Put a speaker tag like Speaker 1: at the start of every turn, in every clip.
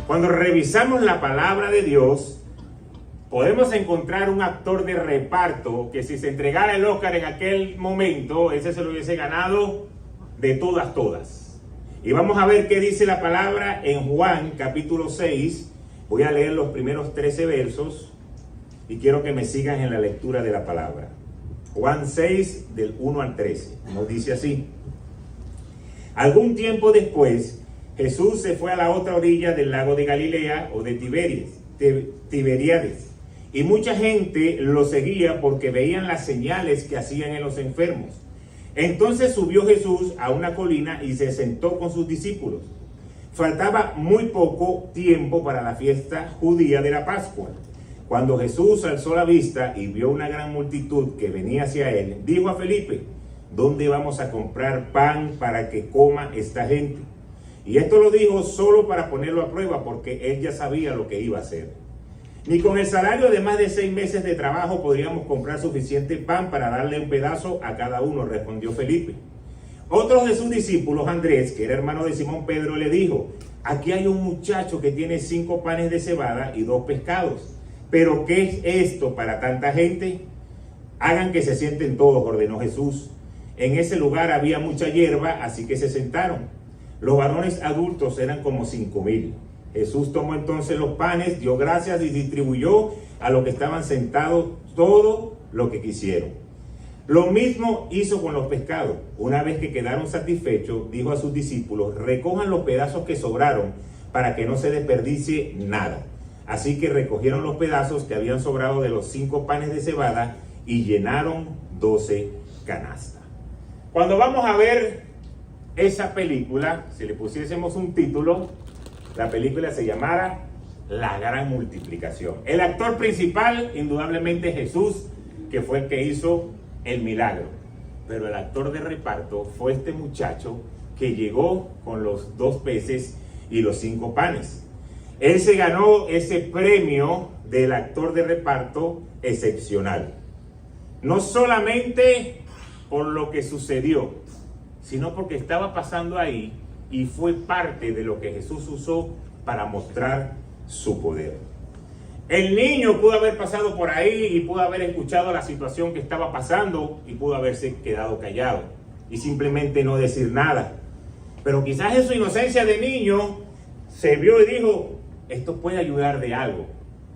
Speaker 1: Cuando revisamos la palabra de Dios, podemos encontrar un actor de reparto que si se entregara el Oscar en aquel momento, ese se lo hubiese ganado de todas. Y vamos a ver qué dice la palabra en Juan capítulo 6. Voy a leer los primeros 13 versos y quiero que me sigan en la lectura de la palabra. Juan 6 del 1 al 13. Nos dice así: algún tiempo después, Jesús se fue a la otra orilla del lago de Galilea o de Tiberíades, y mucha gente lo seguía porque veían las señales que hacían en los enfermos. Entonces subió Jesús a una colina y se sentó con sus discípulos. Faltaba muy poco tiempo para la fiesta judía de la Pascua. Cuando Jesús alzó la vista y vio una gran multitud que venía hacia él, dijo a Felipe: ¿dónde vamos a comprar pan para que coma esta gente? Y esto lo dijo solo para ponerlo a prueba, porque él ya sabía lo que iba a hacer. Ni con el salario de más de 6 meses de trabajo podríamos comprar suficiente pan para darle un pedazo a cada uno, respondió Felipe. Otro de sus discípulos, Andrés, que era hermano de Simón Pedro, le dijo: aquí hay un muchacho que tiene 5 panes de cebada y 2 pescados. ¿Pero qué es esto para tanta gente? Hagan que se sienten todos, ordenó Jesús. En ese lugar había mucha hierba, así que se sentaron. Los varones adultos eran como 5,000. Jesús tomó entonces los panes, dio gracias y distribuyó a los que estaban sentados todo lo que quisieron. Lo mismo hizo con los pescados. Una vez que quedaron satisfechos, dijo a sus discípulos: recojan los pedazos que sobraron para que no se desperdicie nada. Así que recogieron los pedazos que habían sobrado de los 5 panes de cebada y llenaron 12 canastas. Cuando vamos a ver esa película, si le pusiésemos un título, la película se llamara La Gran Multiplicación. El actor principal, indudablemente, Jesús, que fue el que hizo el milagro. Pero el actor de reparto fue este muchacho que llegó con los 2 peces y los 5 panes. Él se ganó ese premio del actor de reparto excepcional. No solamente por lo que sucedió, sino porque estaba pasando ahí y fue parte de lo que Jesús usó para mostrar su poder. El niño pudo haber pasado por ahí y pudo haber escuchado la situación que estaba pasando y pudo haberse quedado callado y simplemente no decir nada. Pero quizás en su inocencia de niño se vio y dijo: esto puede ayudar de algo.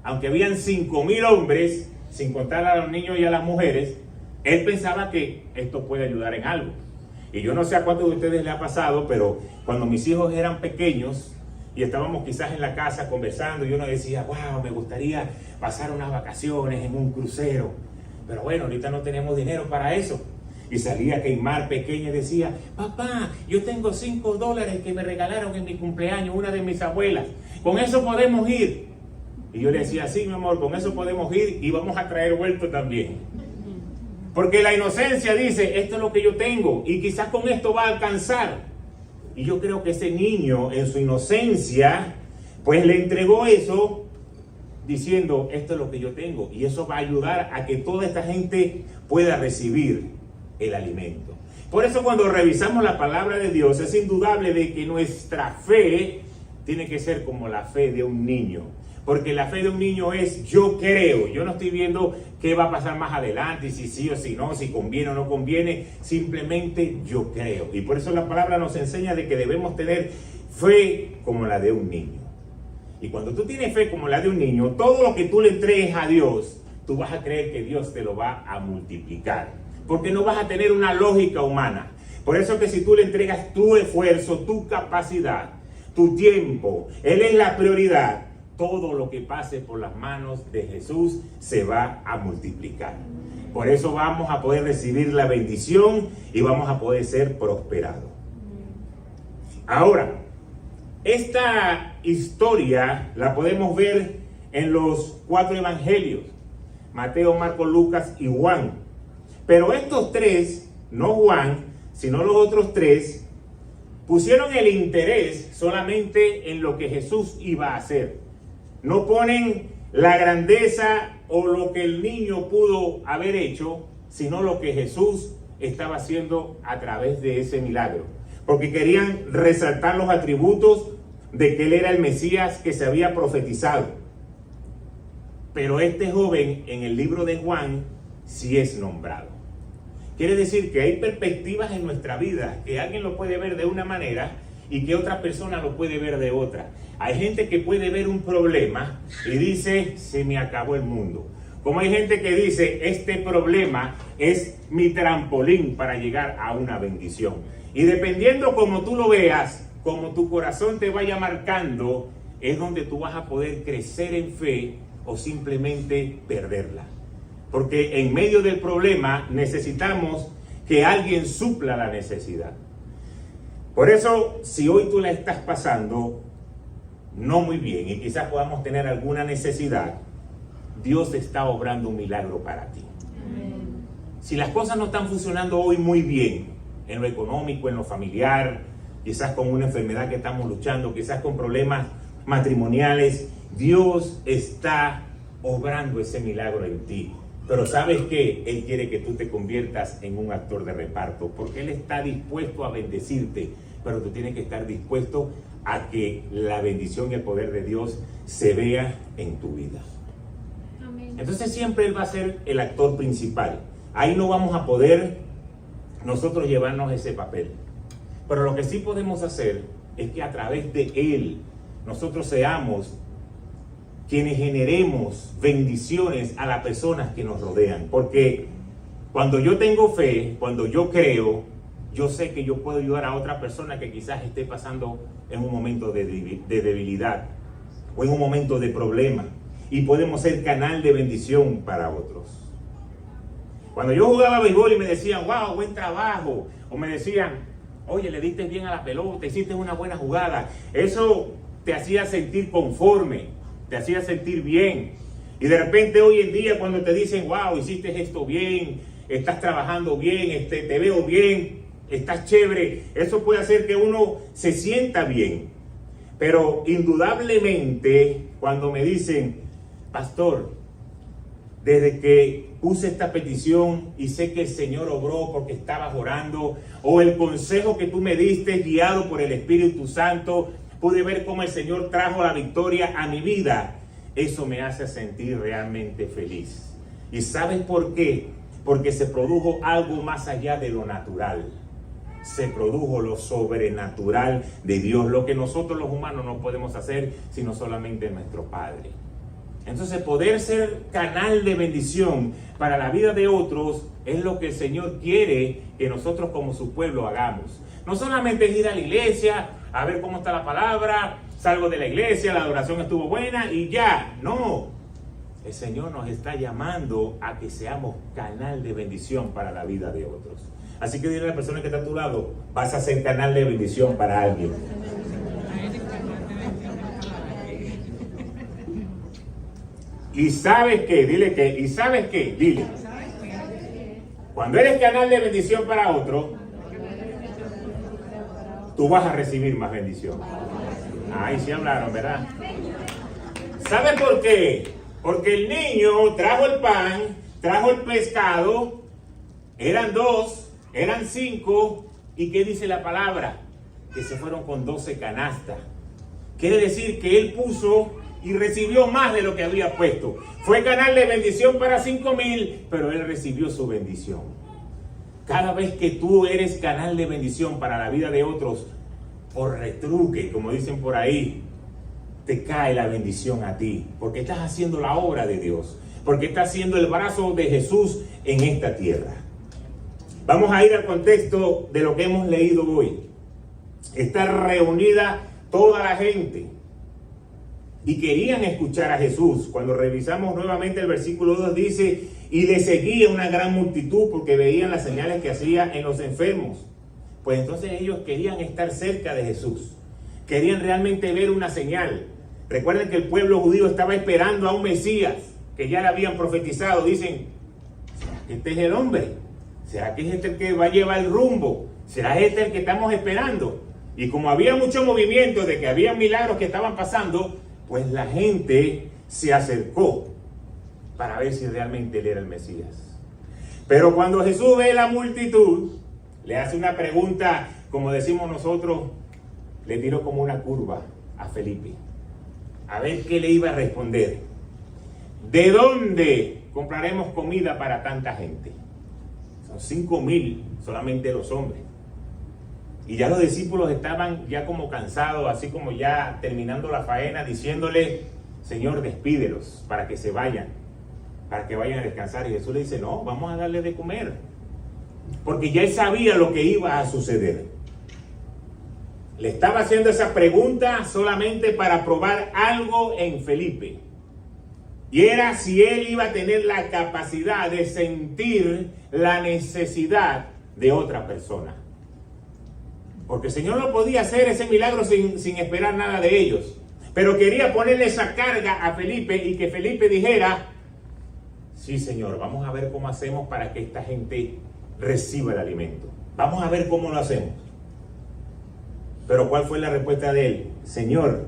Speaker 1: Aunque habían 5,000 hombres, sin contar a los niños y a las mujeres, él pensaba que esto puede ayudar en algo. Y yo no sé a cuántos de ustedes le ha pasado, pero cuando mis hijos eran pequeños y estábamos quizás en la casa conversando, y uno decía: wow, me gustaría pasar unas vacaciones en un crucero, pero bueno, ahorita no tenemos dinero para eso. Y salía Keimar pequeña y decía: papá, yo tengo $5 que me regalaron en mi cumpleaños una de mis abuelas, con eso podemos ir. Y yo le decía: sí, mi amor, con eso podemos ir y vamos a traer vuelto también. Porque la inocencia dice: esto es lo que yo tengo y quizás con esto va a alcanzar. Y yo creo que ese niño en su inocencia pues le entregó eso diciendo: esto es lo que yo tengo, y eso va a ayudar a que toda esta gente pueda recibir el alimento. Por eso cuando revisamos la palabra de Dios es indudable de que nuestra fe tiene que ser como la fe de un niño. Porque la fe de un niño es: yo creo. Yo no estoy viendo qué va a pasar más adelante, si sí o si no, si conviene o no conviene. Simplemente yo creo. Y por eso la palabra nos enseña de que debemos tener fe como la de un niño. Y cuando tú tienes fe como la de un niño, todo lo que tú le entregues a Dios, tú vas a creer que Dios te lo va a multiplicar. Porque no vas a tener una lógica humana. Por eso que si tú le entregas tu esfuerzo, tu capacidad, tu tiempo, Él es la prioridad, todo lo que pase por las manos de Jesús se va a multiplicar. Por eso vamos a poder recibir la bendición y vamos a poder ser prosperados. Ahora, esta historia la podemos ver en los 4 evangelios: Mateo, Marcos, Lucas y Juan. Pero estos 3, no Juan, sino los otros 3, pusieron el interés solamente en lo que Jesús iba a hacer. No ponen la grandeza o lo que el niño pudo haber hecho, sino lo que Jesús estaba haciendo a través de ese milagro. Porque querían resaltar los atributos de que él era el Mesías que se había profetizado. Pero este joven en el libro de Juan sí es nombrado. Quiere decir que hay perspectivas en nuestra vida que alguien lo puede ver de una manera y que otra persona lo puede ver de otra. Hay gente que puede ver un problema y dice, se me acabó el mundo. Como hay gente que dice, este problema es mi trampolín para llegar a una bendición. Y dependiendo como tú lo veas, como tu corazón te vaya marcando, es donde tú vas a poder crecer en fe o simplemente perderla. Porque en medio del problema necesitamos que alguien supla la necesidad. Por eso, si hoy tú la estás pasando no muy bien y quizás podamos tener alguna necesidad, Dios está obrando un milagro para ti. Amén. Si las cosas no están funcionando hoy muy bien, en lo económico, en lo familiar, quizás con una enfermedad que estamos luchando, quizás con problemas matrimoniales, Dios está obrando ese milagro en ti. Pero ¿sabes qué? Él quiere que tú te conviertas en un actor de reparto, porque Él está dispuesto a bendecirte, pero tú tienes que estar dispuesto a que la bendición y el poder de Dios se vea en tu vida. Amén. Entonces siempre Él va a ser el actor principal. Ahí no vamos a poder nosotros llevarnos ese papel. Pero lo que sí podemos hacer es que a través de Él nosotros seamos quienes generemos bendiciones a las personas que nos rodean. Porque cuando yo tengo fe, cuando yo creo, yo sé que yo puedo ayudar a otra persona que quizás esté pasando en un momento de debilidad o en un momento de problema. Y podemos ser canal de bendición para otros. Cuando yo jugaba béisbol y me decían, wow, buen trabajo, o me decían, oye, le diste bien a la pelota, hiciste una buena jugada, eso te hacía sentir conforme, te hacía sentir bien. Y de repente hoy en día cuando te dicen, wow, hiciste esto bien, estás trabajando bien, te veo bien, estás chévere, eso puede hacer que uno se sienta bien. Pero indudablemente cuando me dicen, pastor, desde que puse esta petición y sé que el Señor obró porque estabas orando, o el consejo que tú me diste guiado por el Espíritu Santo, pude ver cómo el Señor trajo la victoria a mi vida. Eso me hace sentir realmente feliz. ¿Y sabes por qué? Porque se produjo algo más allá de lo natural. Se produjo lo sobrenatural de Dios, lo que nosotros los humanos no podemos hacer, sino solamente nuestro Padre. Entonces, poder ser canal de bendición para la vida de otros es lo que el Señor quiere que nosotros como su pueblo hagamos. No solamente es ir a la iglesia, a ver cómo está la palabra, salgo de la iglesia, la adoración estuvo buena y ya. No, el Señor nos está llamando a que seamos canal de bendición para la vida de otros. Así que dile a la persona que está a tu lado, vas a ser canal de bendición para alguien. ¿Y sabes qué? Dile que, ¿y sabes qué? Dile. Cuando eres canal de bendición para otro, tú vas a recibir más bendición. Ahí sí hablaron, ¿verdad? ¿Sabes por qué? Porque el niño trajo el pan, trajo el pescado, eran 2, eran 5, ¿y qué dice la palabra? Que se fueron con 12 canastas. Quiere decir que él puso y recibió más de lo que había puesto. Fue canal de bendición para 5,000, pero él recibió su bendición. Cada vez que tú eres canal de bendición para la vida de otros, por retruque, como dicen por ahí, te cae la bendición a ti, porque estás haciendo la obra de Dios, porque estás haciendo el brazo de Jesús en esta tierra. Vamos a ir al contexto de lo que hemos leído hoy. Está reunida toda la gente y querían escuchar a Jesús. Cuando revisamos nuevamente el versículo 2 dice, y le seguía una gran multitud porque veían las señales que hacía en los enfermos. Pues entonces ellos querían estar cerca de Jesús. Querían realmente ver una señal. Recuerden que el pueblo judío estaba esperando a un Mesías que ya le habían profetizado. Dicen, ¿será que este es el hombre? ¿Será que es este el que va a llevar el rumbo? ¿Será este el que estamos esperando? Y como había mucho movimiento de que había milagros que estaban pasando, pues la gente se acercó para ver si realmente él era el Mesías. Pero cuando Jesús ve la multitud, le hace una pregunta, como decimos nosotros, le tiró como una curva a Felipe, a ver qué le iba a responder. ¿De dónde compraremos comida para tanta gente? Son 5,000 solamente los hombres. Y ya los discípulos estaban ya como cansados, así como ya terminando la faena, diciéndole: Señor, despídelos para que se vayan, para que vayan a descansar. Y Jesús le dice: no, vamos a darle de comer, porque ya él sabía lo que iba a suceder. Le estaba haciendo esa pregunta solamente para probar algo en Felipe, y era si él iba a tener la capacidad de sentir la necesidad de otra persona. Porque el Señor no podía hacer ese milagro sin esperar nada de ellos. Pero quería ponerle esa carga a Felipe y que Felipe dijera: sí, Señor, vamos a ver cómo hacemos para que esta gente reciba el alimento. Vamos a ver cómo lo hacemos. Pero ¿cuál fue la respuesta de él? Señor,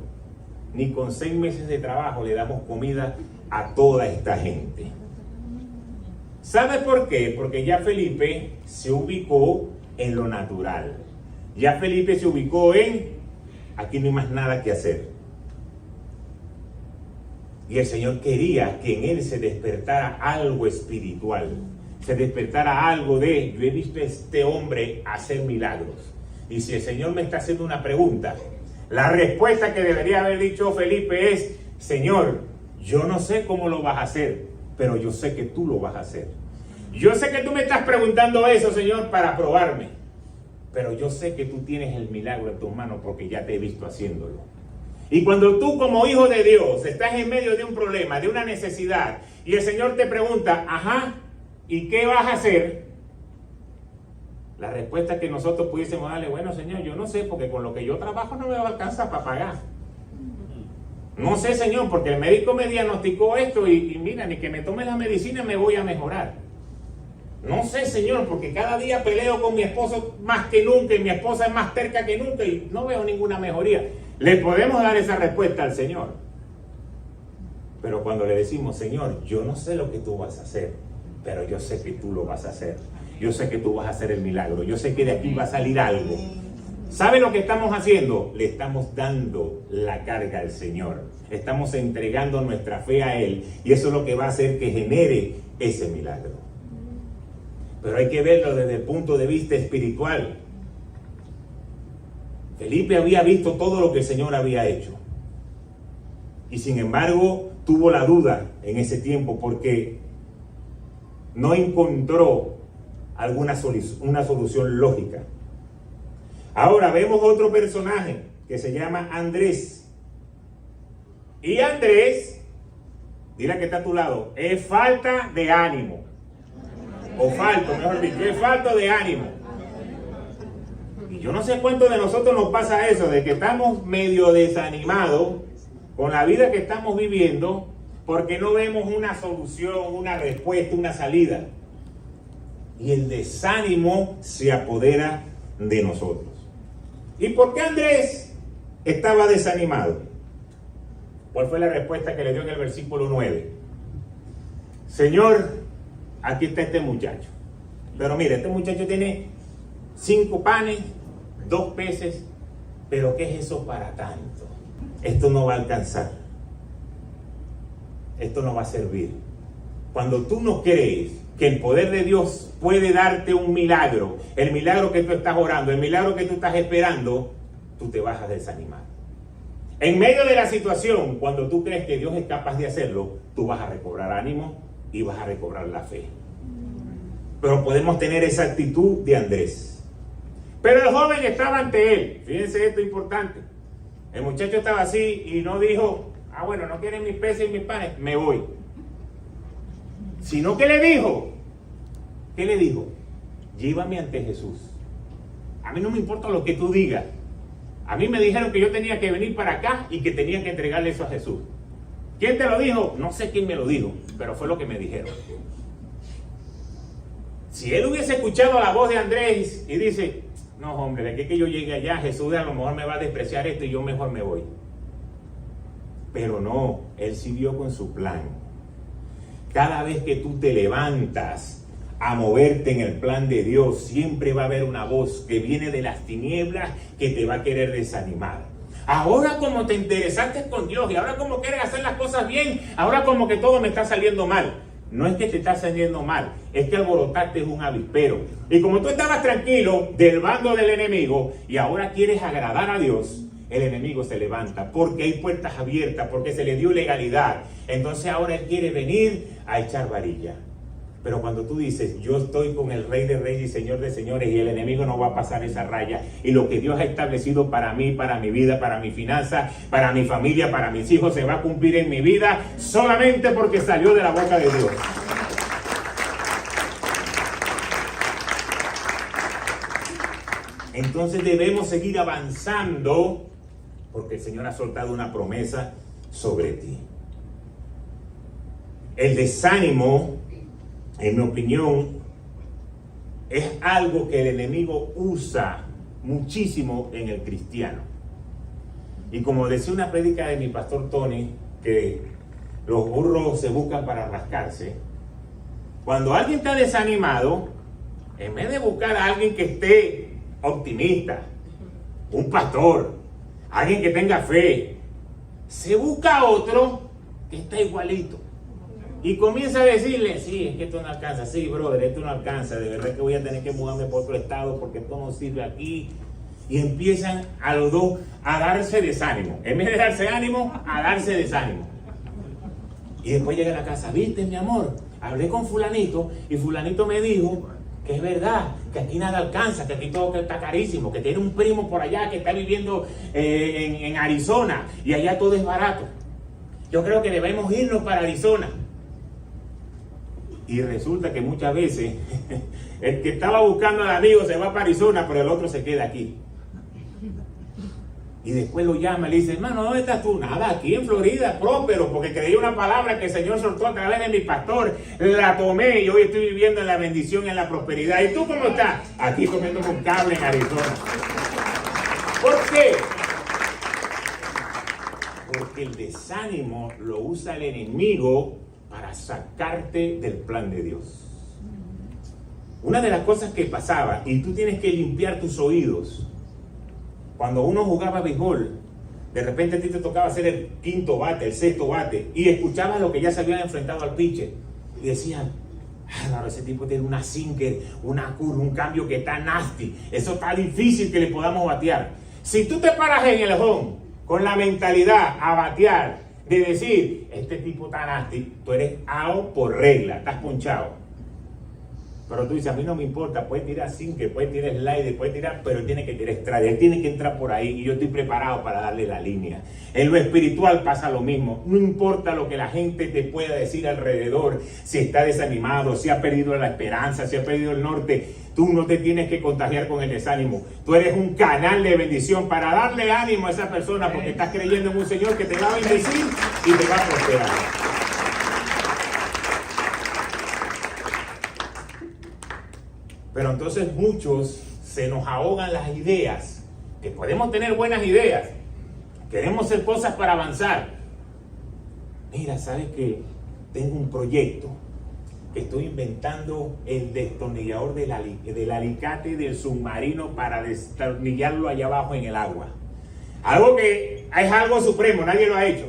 Speaker 1: ni con 6 meses de trabajo le damos comida a toda esta gente. ¿Sabe por qué? Porque ya Felipe se ubicó en lo natural. Ya Felipe se ubicó en: aquí no hay más nada que hacer. Y el Señor quería que en él se despertara algo espiritual, se despertara algo de: yo he visto a este hombre hacer milagros. Y si el Señor me está haciendo una pregunta, la respuesta que debería haber dicho Felipe es: Señor, yo no sé cómo lo vas a hacer, pero yo sé que tú lo vas a hacer. Yo sé que tú me estás preguntando eso, Señor, para probarme. Pero yo sé que tú tienes el milagro en tus manos porque ya te he visto haciéndolo. Y cuando tú, como hijo de Dios, estás en medio de un problema, de una necesidad, y el Señor te pregunta: ajá, ¿y qué vas a hacer? La respuesta que nosotros pudiésemos darle: bueno, Señor, yo no sé, porque con lo que yo trabajo no me va a alcanzar para pagar. No sé, Señor, porque el médico me diagnosticó esto y mira, ni que me tome la medicina me voy a mejorar. No sé, Señor, porque cada día peleo con mi esposo más que nunca y mi esposa es más terca que nunca y no veo ninguna mejoría. Le podemos dar esa respuesta al Señor. Pero cuando le decimos: Señor, yo no sé lo que tú vas a hacer, pero yo sé que tú lo vas a hacer. Yo sé que tú vas a hacer el milagro. Yo sé que de aquí va a salir algo. ¿Sabe lo que estamos haciendo? Le estamos dando la carga al Señor. Estamos entregando nuestra fe a Él. Y eso es lo que va a hacer que genere ese milagro. Pero hay que verlo desde el punto de vista espiritual. Felipe había visto todo lo que el Señor había hecho. Y sin embargo, tuvo la duda en ese tiempo porque no encontró una solución lógica. Ahora vemos otro personaje que se llama Andrés. Y Andrés, dile que está a tu lado, es falta de ánimo. O falto, mejor dicho, es falta de ánimo. Y yo no sé cuánto de nosotros nos pasa eso, de que estamos medio desanimados con la vida que estamos viviendo porque no vemos una solución, una respuesta, una salida. Y el desánimo se apodera de nosotros. ¿Y por qué Andrés estaba desanimado? ¿Cuál fue la respuesta que le dio en el versículo 9? Señor, aquí está este muchacho. Pero mire, este muchacho tiene 5 panes, 2 peces. Pero ¿qué es eso para tanto? Esto no va a alcanzar. Esto no va a servir. Cuando tú no crees que el poder de Dios puede darte un milagro, el milagro que tú estás orando, el milagro que tú estás esperando, tú te vas a desanimar. En medio de la situación, cuando tú crees que Dios es capaz de hacerlo, tú vas a recobrar ánimo y vas a recobrar la fe. Pero podemos tener esa actitud de Andrés. Pero el joven estaba ante él. Fíjense esto importante. El muchacho estaba así y no dijo: ah, bueno, no quieren mis peces y mis panes, me voy. Sino que le dijo, ¿qué le dijo? Llévame ante Jesús. A mí no me importa lo que tú digas. A mí me dijeron que yo tenía que venir para acá y que tenía que entregarle eso a Jesús. ¿Quién te lo dijo? No sé quién me lo dijo, pero fue lo que me dijeron. Si él hubiese escuchado la voz de Andrés y dice: no, hombre, de que yo llegue allá, Jesús a lo mejor me va a despreciar esto y yo mejor me voy. Pero no, él siguió con su plan. Cada vez que tú te levantas a moverte en el plan de Dios, siempre va a haber una voz que viene de las tinieblas que te va a querer desanimar. Ahora como te interesaste con Dios y ahora como quieres hacer las cosas bien, ahora como que todo me está saliendo mal. No es que te está saliendo mal, es que alborotaste es un avispero. Y como tú estabas tranquilo del bando del enemigo y ahora quieres agradar a Dios, el enemigo se levanta porque hay puertas abiertas, porque se le dio legalidad. Entonces ahora él quiere venir a echar varilla. Pero cuando tú dices, yo estoy con el Rey de Reyes y Señor de Señores y el enemigo no va a pasar esa raya, y lo que Dios ha establecido para mí, para mi vida, para mi finanza, para mi familia, para mis hijos, se va a cumplir en mi vida solamente porque salió de la boca de Dios. Entonces debemos seguir avanzando porque el Señor ha soltado una promesa sobre ti. El desánimo, en mi opinión, es algo que el enemigo usa muchísimo en el cristiano. Y como decía una prédica de mi pastor Tony, que los burros se buscan para rascarse, cuando alguien está desanimado, en vez de buscar a alguien que esté optimista, un pastor, alguien que tenga fe, se busca a otro que está igualito. Y comienza a decirle, sí, es que esto no alcanza, sí, brother, esto no alcanza, de verdad que voy a tener que mudarme por otro estado porque esto no sirve aquí. Y empiezan a los dos a darse desánimo. En vez de darse ánimo, a darse desánimo. Y después llega a la casa, viste, mi amor, hablé con fulanito y fulanito me dijo que es verdad, que aquí nada alcanza, que aquí todo está carísimo, que tiene un primo por allá que está viviendo en Arizona y allá todo es barato. Yo creo que debemos irnos para Arizona. Y resulta que muchas veces el que estaba buscando al amigo se va para Arizona, pero el otro se queda aquí. Y después lo llama y le dice, hermano, ¿dónde estás tú? Nada, aquí en Florida, próspero, porque creí una palabra que el Señor soltó a través de mi pastor, la tomé y hoy estoy viviendo en la bendición, en la prosperidad. ¿Y tú cómo estás? Aquí comiendo con cable en Arizona. ¿Por qué? Porque el desánimo lo usa el enemigo para sacarte del plan de Dios. Una de las cosas que pasaba, y tú tienes que limpiar tus oídos, cuando uno jugaba béisbol, de repente a ti te tocaba hacer el quinto bate, el sexto bate, y escuchabas lo que ya se habían enfrentado al pitcher, y decían, claro, ese tipo tiene una sinker, una curva, un cambio que está nasty, eso está difícil que le podamos batear. Si tú te paras en el home con la mentalidad a batear, de decir, este tipo está nasty, tú eres out por regla, estás ponchado. Pero tú dices, a mí no me importa, puede tirar sinker, puede tirar slider, puede tirar, pero él tiene que tirar strike, él tiene que entrar por ahí y yo estoy preparado para darle la línea. En lo espiritual pasa lo mismo, no importa lo que la gente te pueda decir alrededor, si está desanimado, si ha perdido la esperanza, si ha perdido el norte, tú no te tienes que contagiar con el desánimo. Tú eres un canal de bendición para darle ánimo a esa persona porque estás creyendo en un Señor que te va a bendecir y te va a prosperar. Pero entonces muchos se nos ahogan las ideas, que podemos tener buenas ideas, queremos hacer cosas para avanzar. Mira, ¿sabes qué? Tengo un proyecto que estoy inventando el destornillador del alicate del submarino para destornillarlo allá abajo en el agua. Algo que es algo supremo, nadie lo ha hecho.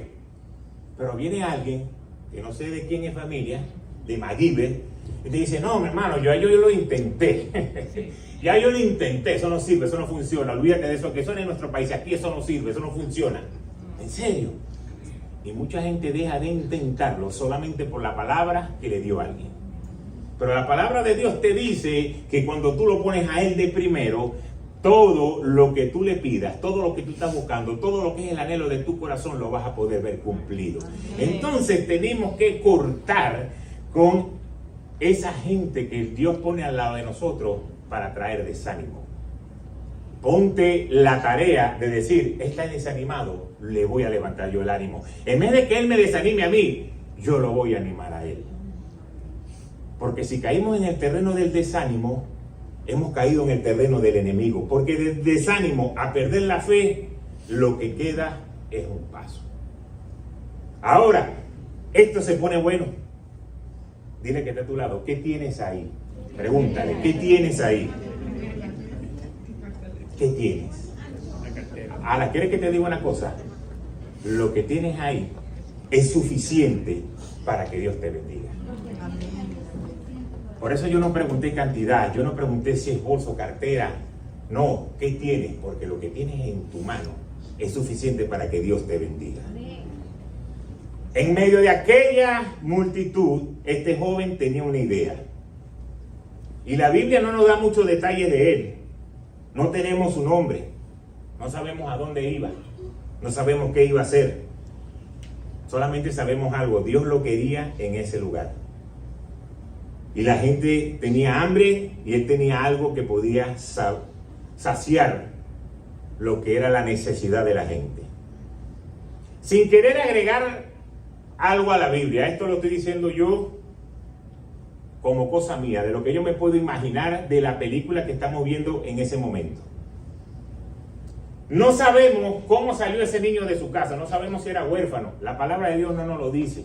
Speaker 1: Pero viene alguien, que no sé de quién es familia, de MacGyver, y te dice, no, mi hermano, yo lo intenté. Ya yo lo intenté, eso no sirve, eso no funciona. Olvídate de eso, que eso en nuestro país, aquí eso no sirve, eso no funciona. ¿En serio? Y mucha gente deja de intentarlo solamente por la palabra que le dio alguien. Pero la palabra de Dios te dice que cuando tú lo pones a Él de primero, todo lo que tú le pidas, todo lo que tú estás buscando, todo lo que es el anhelo de tu corazón, lo vas a poder ver cumplido. Entonces tenemos que cortar con esa gente que Dios pone al lado de nosotros para traer desánimo. Ponte la tarea de decir, está desanimado, le voy a levantar yo el ánimo. En vez de que él me desanime a mí, yo lo voy a animar a él. Porque si caímos en el terreno del desánimo, hemos caído en el terreno del enemigo. Porque del desánimo a perder la fe, lo que queda es un paso. Ahora, esto se pone bueno. Dile que está a tu lado, ¿qué tienes ahí? Pregúntale, ¿qué tienes ahí? ¿Qué tienes? Ahora, ¿quieres que te diga una cosa? Lo que tienes ahí es suficiente para que Dios te bendiga. Por eso yo no pregunté cantidad, yo no pregunté si es bolso, cartera. No, ¿qué tienes? Porque lo que tienes en tu mano es suficiente para que Dios te bendiga. En medio de aquella multitud, este joven tenía una idea. Y la Biblia no nos da muchos detalles de él. No tenemos su nombre. No sabemos a dónde iba. No sabemos qué iba a hacer. Solamente sabemos algo. Dios lo quería en ese lugar. Y la gente tenía hambre y él tenía algo que podía saciar lo que era la necesidad de la gente. Sin querer agregar algo a la Biblia, esto lo estoy diciendo yo como cosa mía, de lo que yo me puedo imaginar de la película que estamos viendo en ese momento. No sabemos cómo salió ese niño de su casa, no sabemos si era huérfano, la palabra de Dios no nos lo dice.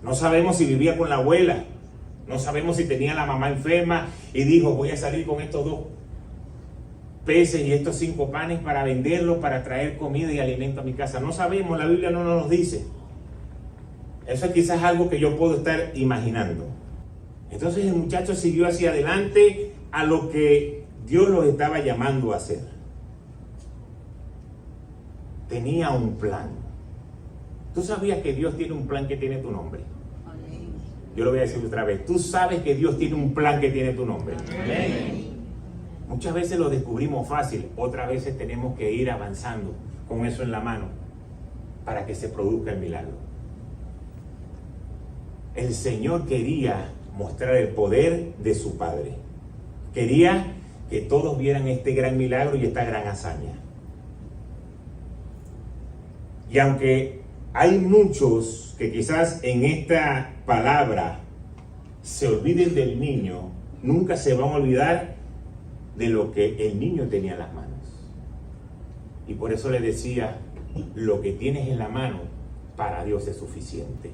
Speaker 1: No sabemos si vivía con la abuela, no sabemos si tenía la mamá enferma y dijo, voy a salir con estos 2 peces y estos 5 panes para venderlos, para traer comida y alimento a mi casa. No sabemos, la Biblia no nos dice. Eso es quizás algo que yo puedo estar imaginando. Entonces el muchacho siguió hacia adelante a lo que Dios los estaba llamando a hacer. Tenía un plan. ¿Tú sabías que Dios tiene un plan que tiene tu nombre? Yo lo voy a decir otra vez. Tú sabes que Dios tiene un plan que tiene tu nombre. Muchas veces lo descubrimos fácil, otras veces tenemos que ir avanzando con eso en la mano para que se produzca el milagro. El Señor quería mostrar el poder de su Padre. Quería que todos vieran este gran milagro y esta gran hazaña. Y aunque hay muchos que quizás en esta palabra se olviden del niño, nunca se van a olvidar de lo que el niño tenía en las manos. Y por eso le decía, lo que tienes en la mano para Dios es suficiente.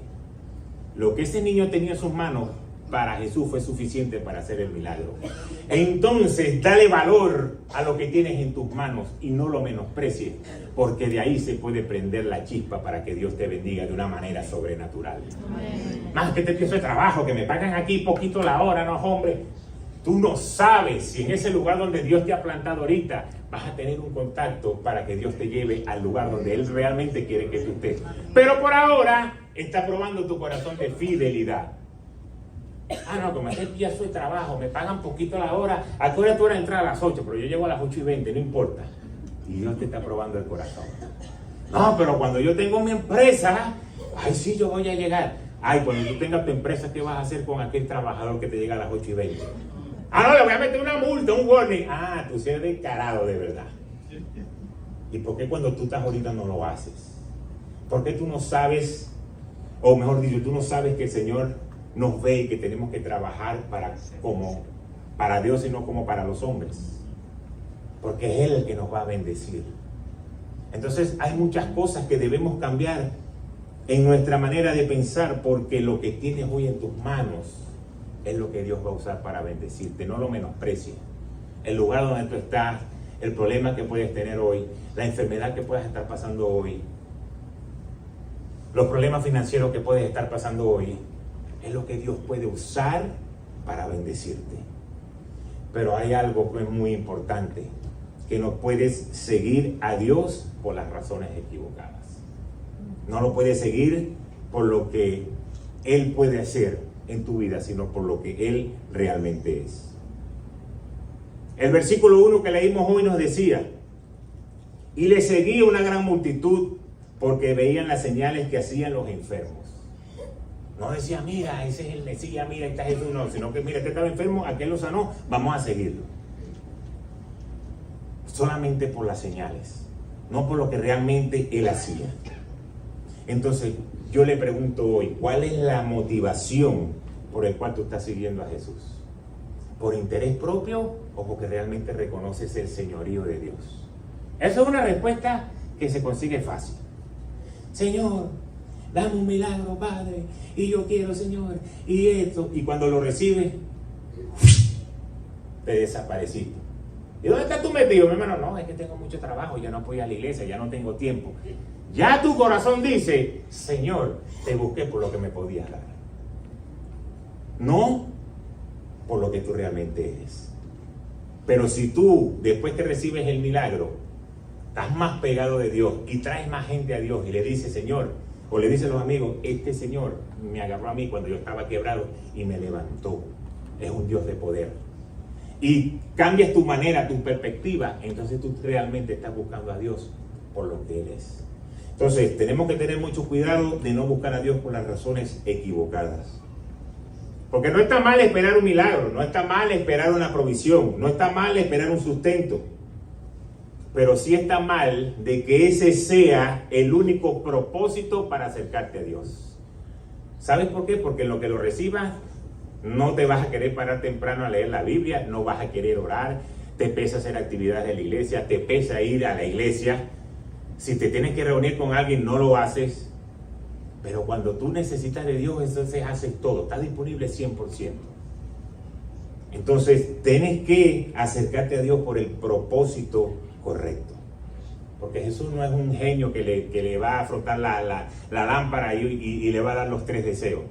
Speaker 1: Lo que ese niño tenía en sus manos para Jesús fue suficiente para hacer el milagro. Entonces, dale valor a lo que tienes en tus manos y no lo menosprecies, porque de ahí se puede prender la chispa para que Dios te bendiga de una manera sobrenatural. Más que te empiezo de trabajo, que me pagan aquí poquito la hora, no, hombre. Tú no sabes si en ese lugar donde Dios te ha plantado ahorita vas a tener un contacto para que Dios te lleve al lugar donde Él realmente quiere que tú estés. Pero por ahora está probando tu corazón de fidelidad. Ah, no, como este día soy trabajo, me pagan poquito la hora. ¿A qué hora tú eras a entrar a las 8? Pero yo llego a las 8:20, no importa. Y Dios te está probando el corazón. No, pero cuando yo tengo mi empresa, ay, sí, yo voy a llegar. Ay, cuando tú tengas tu empresa, ¿qué vas a hacer con aquel trabajador que te llega a las 8:20? Ah, no, le voy a meter una multa, un warning. Ah, tú sí eres descarado de verdad. ¿Y por qué cuando tú estás ahorita no lo haces? ¿Por qué tú no sabes, o mejor dicho, tú no sabes que el Señor nos ve y que tenemos que trabajar para Dios y no como para los hombres? Porque es Él el que nos va a bendecir. Entonces hay muchas cosas que debemos cambiar en nuestra manera de pensar, porque lo que tienes hoy en tus manos es lo que Dios va a usar para bendecirte. No lo menosprecies. El lugar donde tú estás, el problema que puedes tener hoy, la enfermedad que puedas estar pasando hoy, los problemas financieros que puedes estar pasando hoy, es lo que Dios puede usar para bendecirte. Pero hay algo que es muy importante, que no puedes seguir a Dios por las razones equivocadas. No lo puedes seguir por lo que Él puede hacer en tu vida, sino por lo que Él realmente es. El versículo 1 que leímos hoy nos decía: y le seguía una gran multitud porque veían las señales que hacían los enfermos. No decía, mira, ese es el Mesías, mira, está Jesús, no, sino que mira, este estaba enfermo, aquel lo sanó, vamos a seguirlo. Solamente por las señales, no por lo que realmente Él hacía. Entonces, yo le pregunto hoy, ¿cuál es la motivación por el cual tú estás siguiendo a Jesús? ¿Por interés propio o porque realmente reconoces el señorío de Dios? Esa es una respuesta que se consigue fácil. Señor, dame un milagro, Padre, y yo quiero, Señor, y esto. Y cuando lo recibes, te desapareciste. ¿Y dónde estás tú metido, mi hermano? No, es que tengo mucho trabajo, ya no puedo ir a la iglesia, ya no tengo tiempo. Ya tu corazón dice, Señor, te busqué por lo que me podías dar. No por lo que tú realmente eres. Pero si tú, después que recibes el milagro, estás más pegado de Dios y traes más gente a Dios y le dices, Señor, o le dicen los amigos, este Señor me agarró a mí cuando yo estaba quebrado y me levantó. Es un Dios de poder. Y cambias tu manera, tu perspectiva, entonces tú realmente estás buscando a Dios por lo que Él es. Entonces, tenemos que tener mucho cuidado de no buscar a Dios por las razones equivocadas. Porque no está mal esperar un milagro, no está mal esperar una provisión, no está mal esperar un sustento. Pero sí está mal de que ese sea el único propósito para acercarte a Dios. ¿Sabes por qué? Porque en lo que lo recibas, no te vas a querer parar temprano a leer la Biblia, no vas a querer orar, te pesa hacer actividades de la iglesia, te pesa ir a la iglesia. Si te tienes que reunir con alguien, no lo haces. Pero cuando tú necesitas de Dios, entonces haces todo, está disponible 100%. Entonces, tienes que acercarte a Dios por el propósito correcto. Porque Jesús no es un genio que le va a frotar la lámpara y le va a dar los 3 deseos.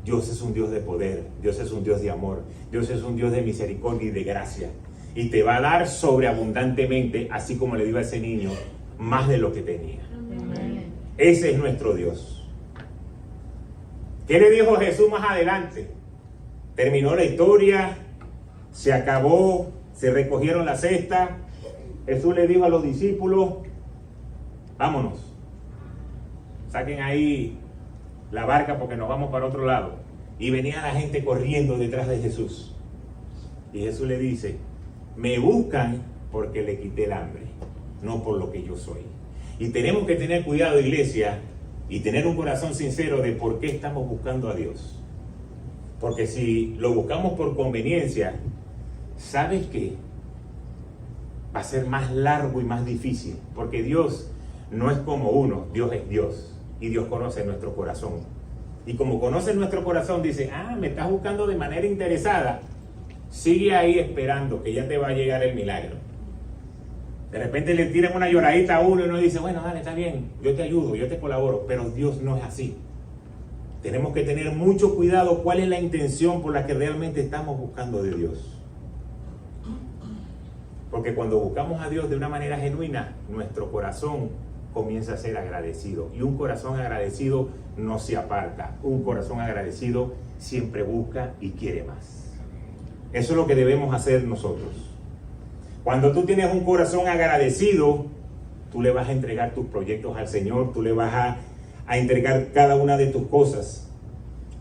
Speaker 1: Dios es un Dios de poder, Dios es un Dios de amor, Dios es un Dios de misericordia y de gracia. Y te va a dar sobreabundantemente, así como le dio a ese niño, más de lo que tenía. Amén. Ese es nuestro Dios. ¿Qué le dijo Jesús más adelante? Terminó la historia, se acabó, se recogieron las cestas. Jesús le dijo a los discípulos, vámonos, saquen ahí la barca porque nos vamos para otro lado. Y venía la gente corriendo detrás de Jesús. Y Jesús le dice, me buscan porque le quité el hambre, no por lo que yo soy. Y tenemos que tener cuidado, iglesia, y tener un corazón sincero de por qué estamos buscando a Dios. Porque si lo buscamos por conveniencia, ¿sabes qué? Va a ser más largo y más difícil. Porque Dios no es como uno, Dios es Dios. Y Dios conoce nuestro corazón. Y como conoce nuestro corazón, dice, me estás buscando de manera interesada. Sigue ahí esperando que ya te va a llegar el milagro. De repente le tiran una lloradita a uno y uno dice, bueno, dale, está bien, yo te ayudo, yo te colaboro. Pero Dios no es así. Tenemos que tener mucho cuidado cuál es la intención por la que realmente estamos buscando de Dios. Porque cuando buscamos a Dios de una manera genuina, nuestro corazón comienza a ser agradecido. Y un corazón agradecido no se aparta. Un corazón agradecido siempre busca y quiere más. Eso es lo que debemos hacer nosotros. Cuando tú tienes un corazón agradecido, tú le vas a entregar tus proyectos al Señor, tú le vas a entregar cada una de tus cosas.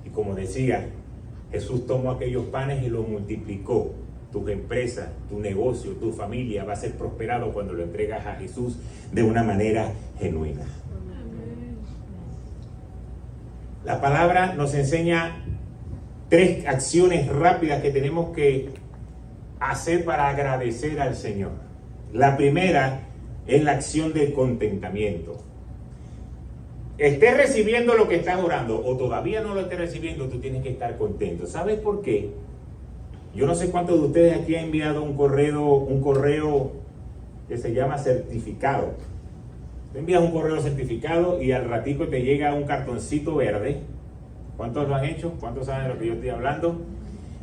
Speaker 1: Y como decía, Jesús tomó aquellos panes y los multiplicó. Tu empresa, tu negocio, tu familia va a ser prosperado cuando lo entregas a Jesús de una manera genuina. La palabra nos enseña 3 acciones rápidas que tenemos que hacer para agradecer al Señor. La primera es la acción del contentamiento. Estés recibiendo lo que estás orando o todavía no lo estés recibiendo, tú tienes que estar contento. ¿Sabes por qué? Yo no sé cuántos de ustedes aquí han enviado un correo que se llama certificado. Te envías un correo certificado y al ratico te llega un cartoncito verde. ¿Cuántos lo han hecho? ¿Cuántos saben de lo que yo estoy hablando?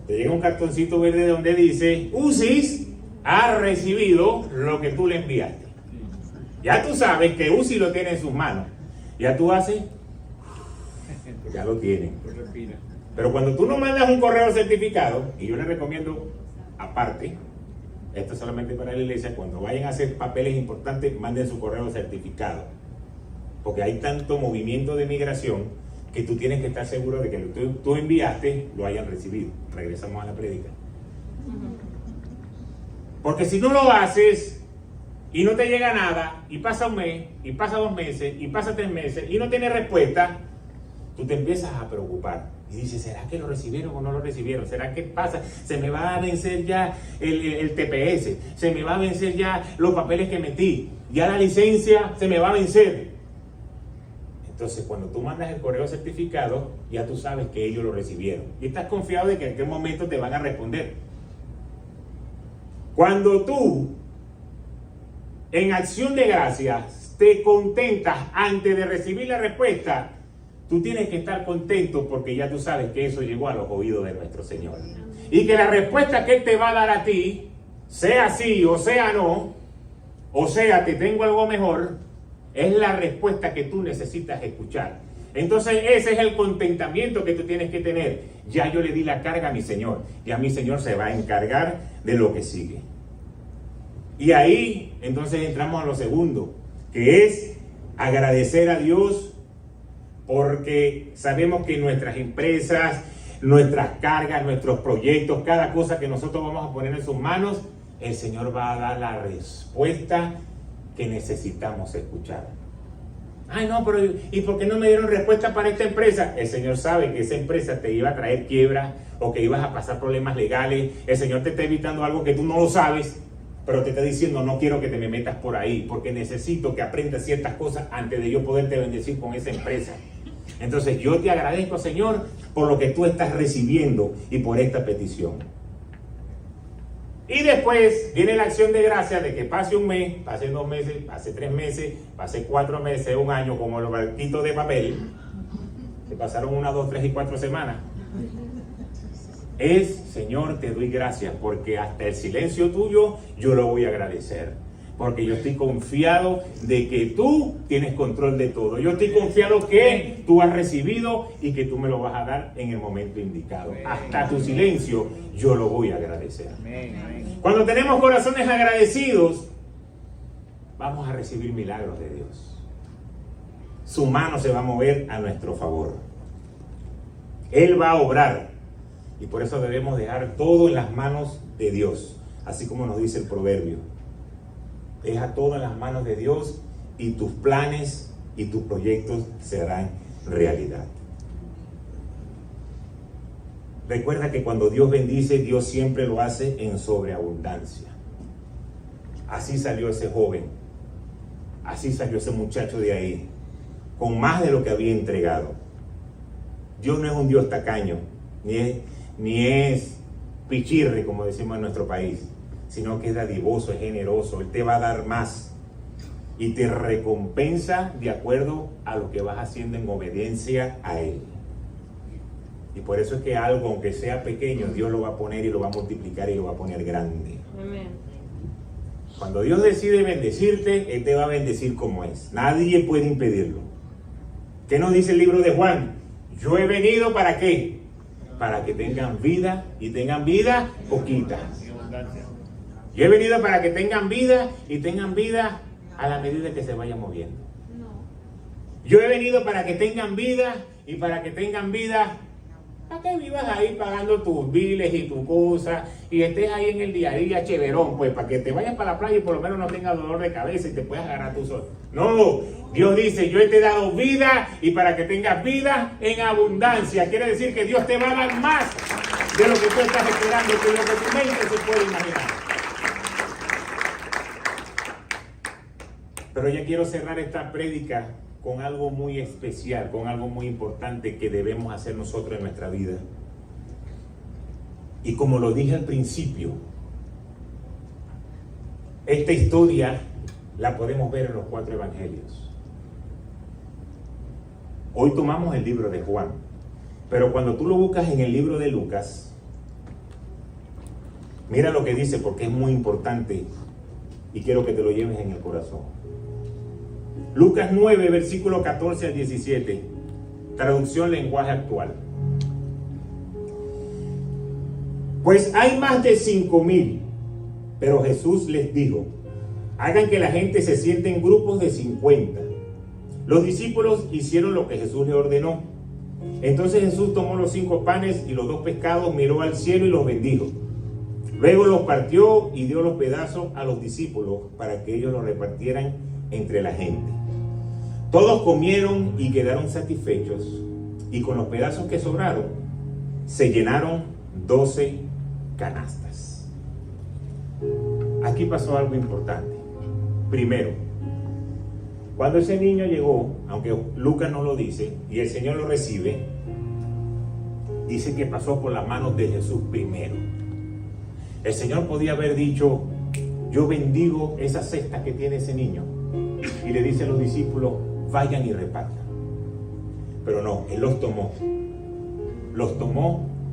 Speaker 1: Te llega un cartoncito verde donde dice, UCIS ha recibido lo que tú le enviaste. Ya tú sabes que UCI lo tiene en sus manos. Ya tú haces, ya lo tienen. Pero cuando tú no mandas un correo certificado, y yo les recomiendo aparte, esto es solamente para la iglesia, cuando vayan a hacer papeles importantes, manden su correo certificado. Porque hay tanto movimiento de migración que tú tienes que estar seguro de que lo que tú enviaste lo hayan recibido. Regresamos a la prédica. Porque si no lo haces y no te llega nada, y pasa un mes, y pasa 2 meses, y pasa 3 meses, y no tienes respuesta, tú te empiezas a preocupar. Y dices, ¿será que lo recibieron o no lo recibieron? ¿Será que pasa? Se me va a vencer ya el TPS. Se me va a vencer ya los papeles que metí. Ya la licencia se me va a vencer. Entonces, cuando tú mandas el correo certificado, ya tú sabes que ellos lo recibieron. Y estás confiado de que en aquel momento te van a responder. Cuando tú, en acción de gracias, te contentas antes de recibir la respuesta, tú tienes que estar contento porque ya tú sabes que eso llegó a los oídos de nuestro Señor. Y que la respuesta que Él te va a dar a ti, sea sí o sea no, o sea te tengo algo mejor, es la respuesta que tú necesitas escuchar. Entonces ese es el contentamiento que tú tienes que tener. Ya yo le di la carga a mi Señor, ya mi Señor se va a encargar de lo que sigue. Y ahí entonces entramos a lo segundo, que es agradecer a Dios, porque sabemos que nuestras empresas, nuestras cargas, nuestros proyectos, cada cosa que nosotros vamos a poner en sus manos, el Señor va a dar la respuesta que necesitamos escuchar. Ay, no, pero ¿y por qué no me dieron respuesta para esta empresa? El Señor sabe que esa empresa te iba a traer quiebra o que ibas a pasar problemas legales. El Señor te está evitando algo que tú no lo sabes, pero te está diciendo, no quiero que te me metas por ahí, porque necesito que aprendas ciertas cosas antes de yo poderte bendecir con esa empresa. Entonces yo te agradezco, Señor, por lo que tú estás recibiendo y por esta petición. Y después viene la acción de gracia de que pase un mes, pase 2 meses, pase 3 meses, pase 4 meses, 1 año, como los barquitos de papel. Se pasaron 1, 2, 3 y 4 semanas. Es, Señor, te doy gracias porque hasta el silencio tuyo yo lo voy a agradecer. Porque yo estoy confiado de que tú tienes control de todo. Yo estoy confiado que tú has recibido y que tú me lo vas a dar en el momento indicado. Hasta tu silencio yo lo voy a agradecer. Cuando tenemos corazones agradecidos, vamos a recibir milagros de Dios. Su mano se va a mover a nuestro favor. Él va a obrar. Y por eso debemos dejar todo en las manos de Dios. Así como nos dice el proverbio. Deja todo en las manos de Dios y tus planes y tus proyectos serán realidad. Recuerda que cuando Dios bendice, Dios siempre lo hace en sobreabundancia. Así salió ese joven. Así salió ese muchacho de ahí. Con más de lo que había entregado. Dios no es un Dios tacaño. Ni es pichirre, como decimos en nuestro país. Sino que es dadivoso, es generoso. Él te va a dar más y te recompensa de acuerdo a lo que vas haciendo en obediencia a Él. Y por eso es que algo, aunque sea pequeño, Dios lo va a poner y lo va a multiplicar y lo va a poner grande. Amén. Cuando Dios decide bendecirte, Él te va a bendecir como es. Nadie puede impedirlo. ¿Qué nos dice el libro de Juan? Yo he venido ¿para qué? Para que tengan vida y tengan vida poquita. Yo he venido para que tengan vida y tengan vida a la medida que se vaya moviendo. Yo he venido para que tengan vida y para que tengan vida, para que vivas ahí pagando tus biles y tus cosas y estés ahí en el día a día chéverón, pues para que te vayas para la playa y por lo menos no tengas dolor de cabeza y te puedas agarrar tu sol. No, Dios dice, yo te he dado vida y para que tengas vida en abundancia. Quiere decir que Dios te va a dar más de lo que tú estás esperando, que lo que tu mente se puede imaginar. Pero ya quiero cerrar esta prédica con algo muy especial, con algo muy importante que debemos hacer nosotros en nuestra vida. Y como lo dije al principio, esta historia la podemos ver en los 4 evangelios. Hoy tomamos el libro de Juan, pero cuando tú lo buscas en el libro de Lucas, mira lo que dice porque es muy importante y quiero que te lo lleves en el corazón. Lucas 9, versículo 14 al 17, traducción lenguaje actual. Pues hay más de 5,000, pero Jesús les dijo, hagan que la gente se siente en grupos de 50. Los discípulos hicieron lo que Jesús les ordenó. Entonces Jesús tomó los 5 panes y los 2 pescados, miró al cielo y los bendijo. Luego los partió y dio los pedazos a los discípulos para que ellos los repartieran entre la gente. Todos comieron y quedaron satisfechos, y con los pedazos que sobraron, se llenaron 12 canastas. Aquí pasó algo importante. Primero, cuando ese niño llegó, aunque Lucas no lo dice, y el Señor lo recibe, dice que pasó por las manos de Jesús primero. El Señor podía haber dicho, yo bendigo esa cesta que tiene ese niño. Y le dice a los discípulos, vayan y repartan. Pero no, Él los tomó,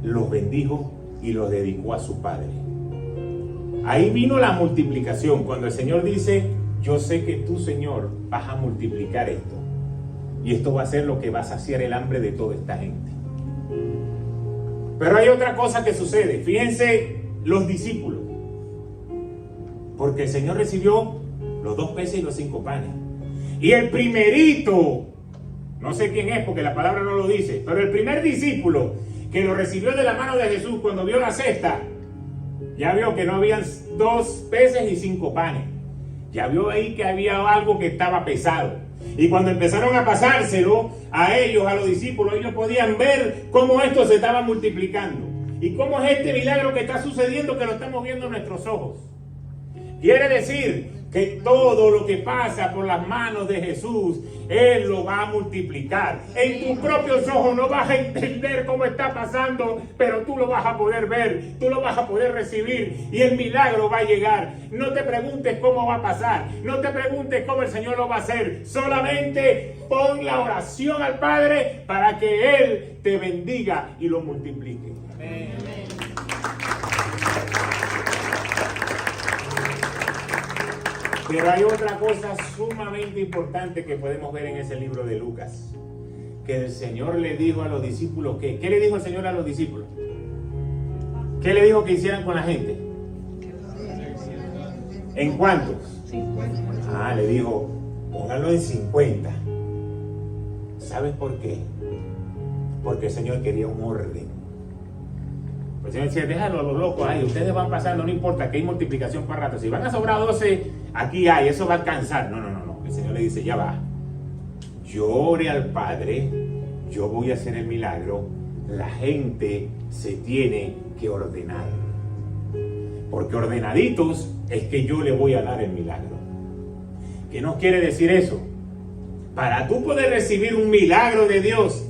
Speaker 1: los bendijo y los dedicó a su Padre. Ahí vino la multiplicación, cuando el Señor dice, yo sé que tú, Señor, vas a multiplicar esto. Y esto va a ser lo que va a saciar el hambre de toda esta gente. Pero hay otra cosa que sucede. Fíjense los discípulos. Porque el Señor recibió los 2 peces y los 5 panes. Y el primerito, no sé quién es porque la palabra no lo dice, pero el primer discípulo que lo recibió de la mano de Jesús cuando vio la cesta, ya vio que no habían 2 peces y 5 panes. Ya vio ahí que había algo que estaba pesado. Y cuando empezaron a pasárselo a ellos, a los discípulos, ellos podían ver cómo esto se estaba multiplicando. Y cómo es este milagro que está sucediendo, que lo estamos viendo en nuestros ojos. Quiere decir que todo lo que pasa por las manos de Jesús, Él lo va a multiplicar. En tus propios ojos no vas a entender cómo está pasando, pero tú lo vas a poder ver, tú lo vas a poder recibir y el milagro va a llegar. No te preguntes cómo va a pasar, no te preguntes cómo el Señor lo va a hacer. Solamente pon la oración al Padre para que Él te bendiga y lo multiplique. Amén. Pero hay otra cosa sumamente importante que podemos ver en ese libro de Lucas. Que el Señor le dijo a los discípulos, ¿qué le dijo el Señor a los discípulos? ¿Qué le dijo que hicieran con la gente? ¿En cuántos? 50. Le dijo, pónganlo en 50. ¿Sabes por qué? Porque el Señor quería un orden. El Señor decía, déjalo a los locos ahí, ustedes van pasando, no importa, que hay multiplicación para rato. Si van a sobrar 12, aquí hay, eso va a alcanzar. No. El Señor le dice, ya va. Yo oré al Padre, yo voy a hacer el milagro. La gente se tiene que ordenar. Porque ordenaditos es que yo le voy a dar el milagro. ¿Qué nos quiere decir eso? Para tú poder recibir un milagro de Dios,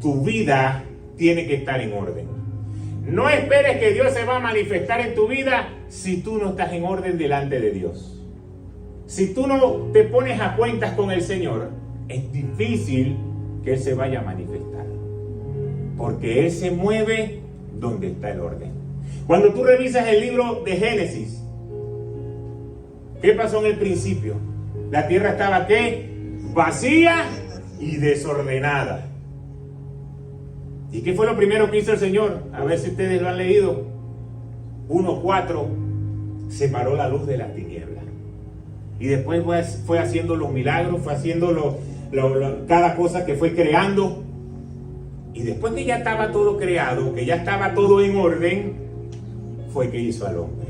Speaker 1: tu vida tiene que estar en orden. No esperes que Dios se va a manifestar en tu vida si tú no estás en orden delante de Dios. Si tú no te pones a cuentas con el Señor, es difícil que Él se vaya a manifestar. Porque Él se mueve donde está el orden. Cuando tú revisas el libro de Génesis, ¿qué pasó en el principio? La tierra estaba ¿qué? Vacía y desordenada. ¿Y qué fue lo primero que hizo el Señor? A ver si ustedes lo han leído. 1:4, separó la luz de las tinieblas. Y después fue haciendo los milagros, fue haciendo cada cosa que fue creando. Y después que ya estaba todo creado, que ya estaba todo en orden, fue que hizo al hombre.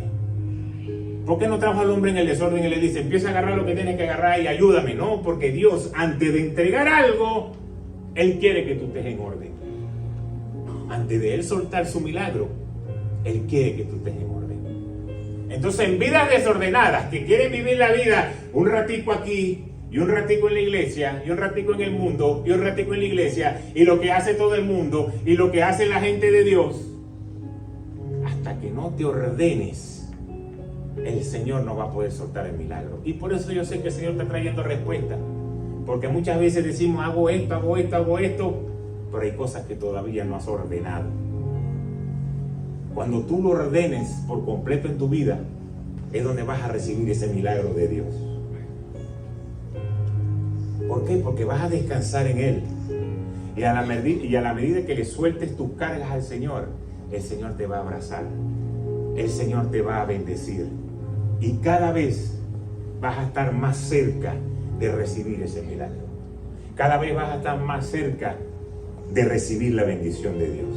Speaker 1: ¿Por qué no trajo al hombre en el desorden y le dice, empieza a agarrar lo que tienes que agarrar y ayúdame? No, porque Dios, antes de entregar algo, Él quiere que tú estés en orden. Antes de Él soltar su milagro, Él quiere que tú estés en orden. Entonces, en vidas desordenadas, que quieren vivir la vida un ratico aquí, y un ratico en la iglesia, y un ratico en el mundo, y un ratico en la iglesia, y lo que hace todo el mundo, y lo que hace la gente de Dios, hasta que no te ordenes, el Señor no va a poder soltar el milagro. Y por eso yo sé que el Señor está trayendo respuesta. Porque muchas veces decimos, hago esto, pero hay cosas que todavía no has ordenado. Cuando tú lo ordenes por completo en tu vida, es donde vas a recibir ese milagro de Dios. ¿Por qué? Porque vas a descansar en Él. Y a la medida que le sueltes tus cargas al Señor, el Señor te va a abrazar. El Señor te va a bendecir. Y cada vez vas a estar más cerca de recibir ese milagro. Cada vez vas a estar más cerca de recibir la bendición de Dios.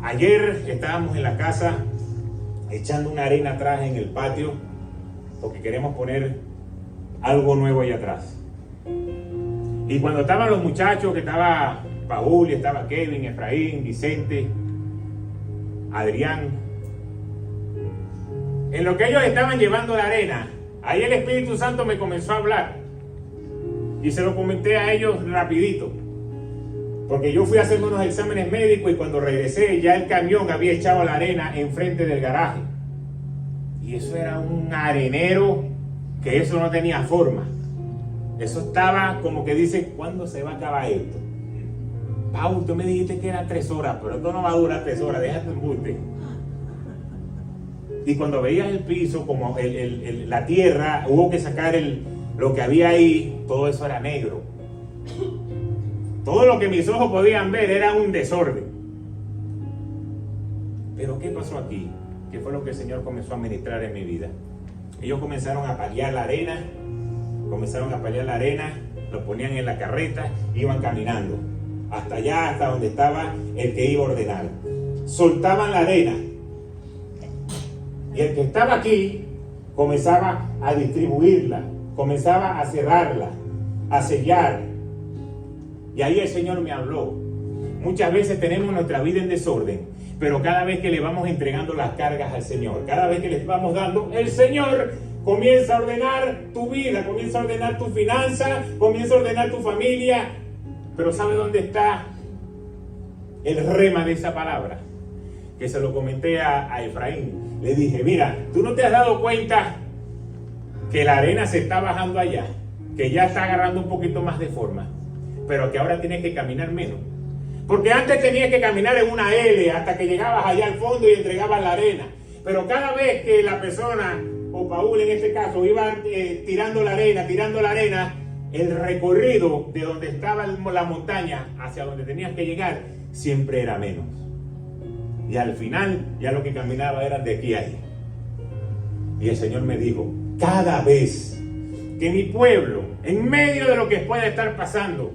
Speaker 1: Ayer estábamos en la casa echando una arena atrás en el patio porque queremos poner algo nuevo ahí atrás. Y cuando estaban los muchachos, que estaba Paul, estaba Kevin, Efraín, Vicente, Adrián, en lo que ellos estaban llevando la arena, ahí el Espíritu Santo me comenzó a hablar y se lo comenté a ellos rapidito. Porque yo fui a hacerme unos exámenes médicos y cuando regresé ya el camión había echado la arena enfrente del garaje. Y eso era un arenero que eso no tenía forma. Eso estaba como que dice, ¿cuándo se va a acabar esto? Pau, tú me dijiste que era 3 horas, pero esto no va a durar 3 horas, déjate embuste. Y cuando veías el piso, como la tierra, hubo que sacar lo que había ahí, todo eso era negro. Todo lo que mis ojos podían ver era un desorden. Pero ¿qué pasó aquí? ¿Qué fue lo que el Señor comenzó a ministrar en mi vida? Ellos comenzaron a paliar la arena, lo ponían en la carreta, iban caminando hasta allá, hasta donde estaba el que iba a ordenar. Soltaban la arena y el que estaba aquí comenzaba a distribuirla, comenzaba a cerrarla, a sellar. Y ahí el Señor me habló. Muchas veces tenemos nuestra vida en desorden, pero cada vez que le vamos entregando las cargas al Señor, cada vez que les vamos dando, el Señor comienza a ordenar tu vida, comienza a ordenar tu finanza, comienza a ordenar tu familia. Pero ¿sabe dónde está el rema de esa palabra? Que se lo comenté a Efraín. Le dije, mira, tú no te has dado cuenta que la arena se está bajando allá, que ya está agarrando un poquito más de forma, pero que ahora tienes que caminar menos. Porque antes tenías que caminar en una L hasta que llegabas allá al fondo y entregabas la arena. Pero cada vez que la persona, o Paul en este caso, iba tirando la arena, el recorrido de donde estaba la montaña hacia donde tenías que llegar siempre era menos. Y al final ya lo que caminaba era de aquí a allá. Y el Señor me dijo, cada vez que mi pueblo, en medio de lo que pueda estar pasando,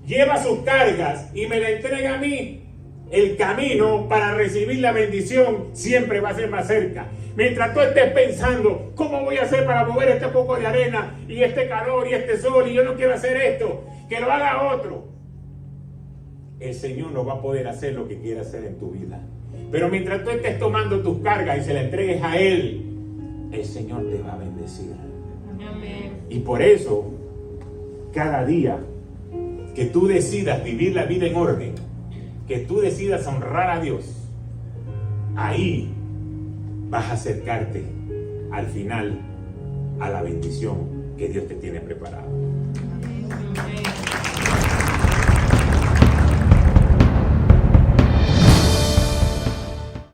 Speaker 1: lleva sus cargas y me la entrega a mí, el camino para recibir la bendición siempre va a ser más cerca. Mientras tú estés pensando, ¿cómo voy a hacer para mover este poco de arena y este calor y este sol y yo no quiero hacer esto? Que lo haga otro. El Señor no va a poder hacer lo que quiere hacer en tu vida. Pero mientras tú estés tomando tus cargas y se las entregues a Él, el Señor te va a bendecir. Amén. Y por eso, cada día que tú decidas vivir la vida en orden, que tú decidas honrar a Dios, ahí vas a acercarte al final a la bendición que Dios te tiene preparado. Amén.